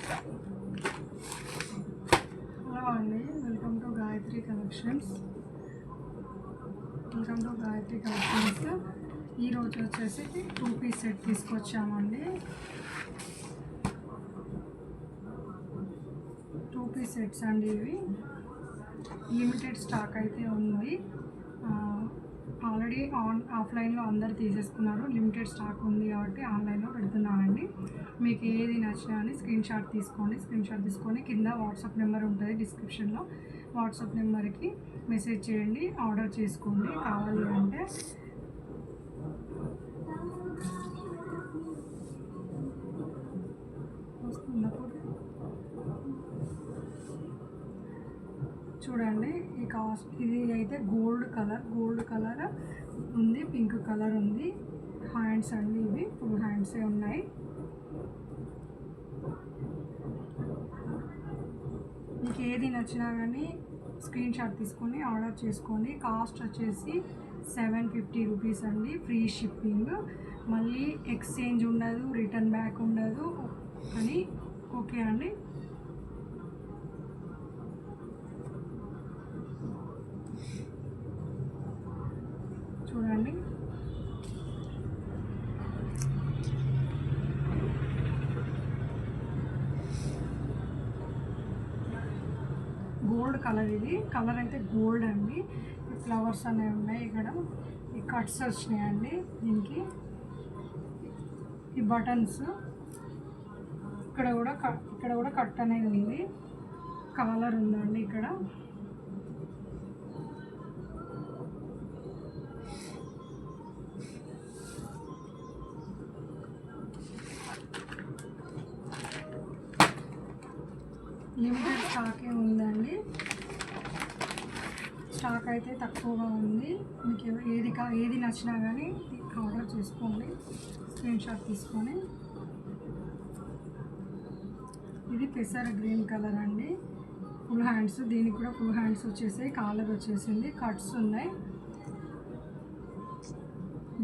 Hello అండి, welcome to Gayatri collections. ఈరోజు వచ్చేసి 2 పీస్ సెట్ తీసుకొచ్చామండి. 2 పీస్ సెట్స్ అండి. ఇవి లిమిటెడ్ స్టాక్ అయితే ఉంది. ఆల్రెడీ ఆఫ్లైన్లో అందరు తీసేసుకున్నారు. లిమిటెడ్ స్టాక్ ఉంది కాబట్టి ఆన్లైన్లో పెడుతున్నానండి. మీకు ఏది నచ్చినా అని స్క్రీన్ షాట్ తీసుకొని కింద వాట్సాప్ నెంబర్ ఉంటుంది డిస్క్రిప్షన్లో. వాట్సాప్ నెంబర్కి మెసేజ్ చేయండి, ఆర్డర్ చేసుకోండి. కావాలి అంటే చూడండి. ఇది అయితే గోల్డ్ కలర్ ఉంది, పింక్ కలర్ ఉంది. హ్యాండ్స్ అండి, ఇవి ఫుల్ హ్యాండ్సే ఉన్నాయి. మీకు ఏది నచ్చినా కానీ స్క్రీన్ షాట్ తీసుకొని ఆర్డర్ చేసుకోండి. కాస్ట్ వచ్చేసి 750 రూపీస్ అండి. Free shipping. మళ్ళీ ఎక్స్చేంజ్ ఉండదు, రిటర్న్ బ్యాక్ ఉండదు అని. ఓకే అండి. చూడండి, గోల్డ్ కలర్. ఇది కలర్ అయితే గోల్డ్ అండి. ఫ్లవర్స్ అనేవి ఉన్నాయి. ఇక్కడ ఈ కట్స్ వచ్చినాయండి. దీనికి ఈ బటన్స్ ఇక్కడ కూడా కట్ అనేది ఉంది. కాలర్ ఉందండి ఇక్కడ. లిమిటెడ్ స్టాకే ఉందండి. స్టాక్ అయితే తక్కువగా ఉంది. మీకు ఏది నచ్చినా కానీ ఆర్డర్ చేసుకోండి, స్క్రీన్ షాట్ తీసుకొని. ఇది పెసర గ్రీన్ కలర్ అండి. Full hands. దీనికి కూడా ఫుల్ హ్యాండ్స్ వచ్చేసాయి. కాలర్ వచ్చేసింది. కట్స్ ఉన్నాయి.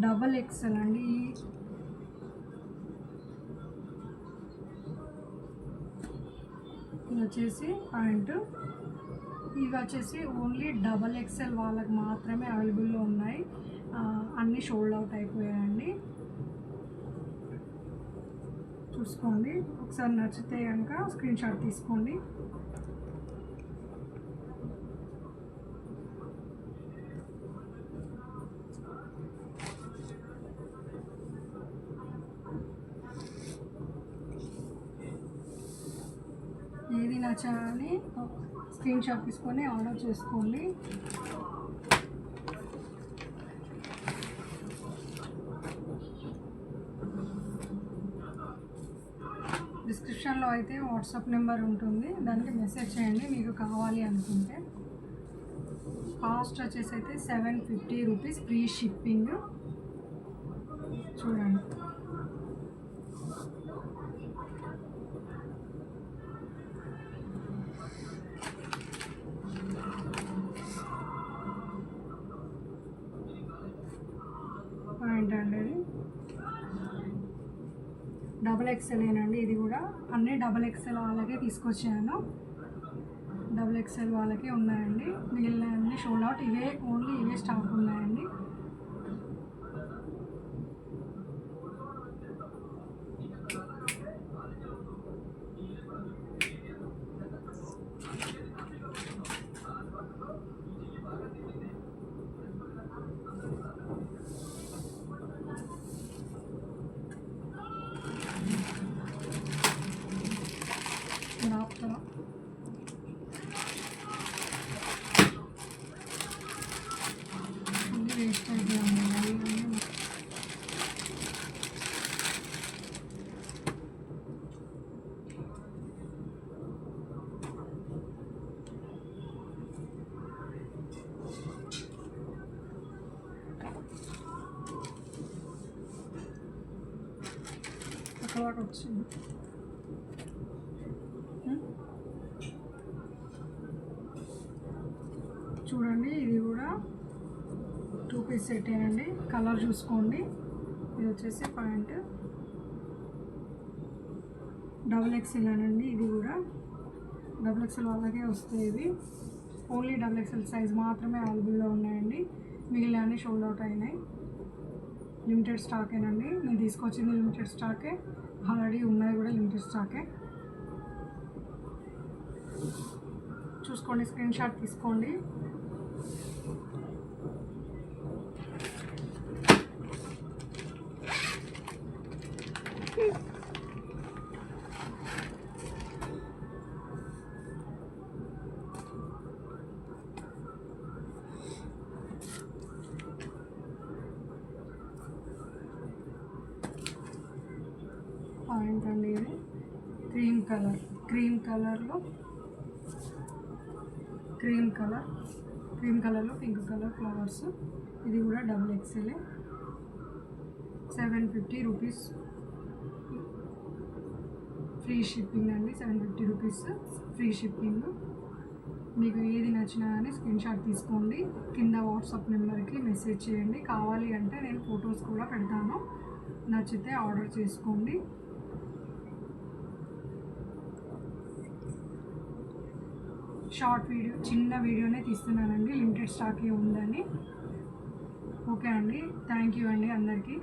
డబల్ ఎక్సెల్ అండి. ఇది వచ్చేసి ప్యాంటు. ఇవి వచ్చేసి ఓన్లీ డబల్ ఎక్సెల్ వాళ్ళకి మాత్రమే అవైలబుల్లో ఉన్నాయి. అన్నీ షోల్డ్ అవుట్ అయిపోయాయండి. చూసుకోండి. ఒకసారి నచ్చితే కనుక స్క్రీన్ షాట్ తీసుకోండి. ఏది నచ్చాలని స్క్రీన్ షాట్ తీసుకొని ఆర్డర్ చేసుకోండి. డిస్క్రిప్షన్లో అయితే వాట్సాప్ నెంబర్ ఉంటుంది, దానికి మెసేజ్ చేయండి మీకు కావాలి అనుకుంటే. కాస్ట్ వచ్చేసి అయితే 750 రూపీస్, ఫ్రీ షిప్పింగ్. చూడండి, పాయింట్ అండి. ఇది డబల్ ఎక్సెల్ ఏనండి. ఇది కూడా అన్నీ డబల్ ఎక్సెల్ వాళ్ళకే తీసుకొచ్చాను. డబల్ ఎక్సెల్ వాళ్ళకే ఉన్నాయండి. మిగిలిన అన్నీ షోల్డ్ అవుట్. ఓన్లీ ఇవే స్టాక్ ఉన్నాయండి. వేస్ట్ అయిపోయింది. అలవాటు వచ్చింది. చూడండి, ఇది కూడా 2 పీస్ సెట్ అండి. కలర్ చూసుకోండి. ఇది వచ్చేసి ప్యాంట్. డబుల్ ఎక్స్ఎల్ అనండి, ఇది కూడా డబుల్ ఎక్స్ఎల్ వాళ్ళకే వస్తాయి. ఇవి ఓన్లీ డబుల్ ఎక్స్ఎల్ సైజ్ మాత్రమే అవైలబుల్లో ఉన్నాయండి, మిగిలిన అన్ని షోల్డ్ అవుట్ అయినాయి. లిమిటెడ్ స్టాకేనండి, నేను తీసుకొచ్చింది లిమిటెడ్ స్టాకే, ఆల్రెడీ ఉన్నది కూడా లిమిటెడ్ స్టాకే. చూసుకోండి, స్క్రీన్ షాట్ తీసుకోండి. పాయింట్ అండి, ఇది క్రీమ్ కలర్లో పింక్ కలర్ ఫ్లవర్స్. ఇది కూడా double XL, 750 rupees free shipping అండి. 750 రూపీస్ ఫ్రీ షిప్పింగ్. మీకు ఏది నచ్చినా కానీ స్క్రీన్ షాట్ తీసుకోండి, కింద వాట్సాప్ నెంబర్కి మెసేజ్ చేయండి. కావాలి అంటే నేను ఫొటోస్ కూడా పెడతాను, నచ్చితే ఆర్డర్ చేసుకోండి. షార్ట్ వీడియో, చిన్న వీడియోనే తీస్తున్నానండి, లిమిటెడ్ స్టాకే ఉందని. ఓకే అండి, థ్యాంక్ యూ అండి అందరికీ.